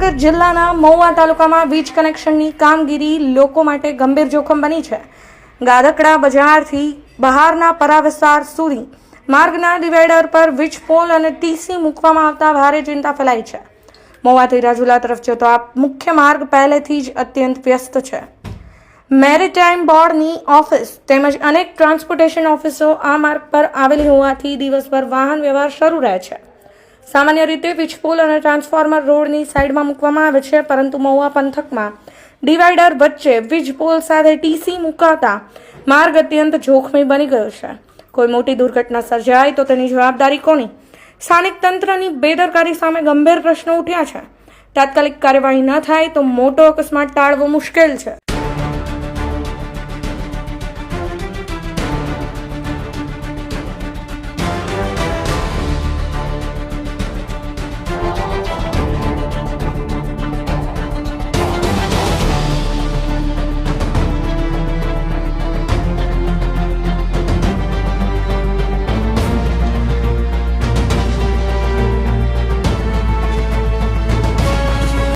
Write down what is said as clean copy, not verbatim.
સુરેન્દ્રનગર જિલ્લાના મહુવા તાલુકામાં વીજ કનેક્શનની કામગીરી લોકો માટે ગંભીર જોખમ બની છે। ગાધકડા બજારથી બહારના પરા વિસ્તાર સુધી માર્ગના ડિવાઈડર પર વીજ પોલ અને ટીસી મૂકવામાં આવતા ભારે ચિંતા ફેલાઈ છે। મહુવાથી રાજુલા તરફ જતો આ મુખ્ય માર્ગ પહેલેથી જ અત્યંત વ્યસ્ત છે। મેરીટાઈમ બોર્ડની ઓફિસ તેમજ અનેક ટ્રાન્સપોર્ટેશન ઓફિસો આ માર્ગ પર આવેલી હોવાથી દિવસભર વાહન વ્યવહાર શરૂ રહે છે। સામાન્ય રીતે વીજ પોલ અને ટ્રાન્સફોર્મર રોડની સાઈડમાં મૂકવામાં આવે છે, પરંતુ મહુવા પંથકમાં ડિવાઈડર વચ્ચે વીજ પોલ સાથે ટીસી મુકાતા માર્ગ અત્યંત જોખમી બની ગયો છે। કોઈ મોટી દુર્ઘટના સર્જાય તો તેની જવાબદારી કોની? સ્થાનિક તંત્રની બેદરકારી સામે ગંભીર પ્રશ્નો ઉઠ્યા છે। તાત્કાલિક કાર્યવાહી ન થાય તો મોટો અકસ્માત ટાળવો મુશ્કેલ છે।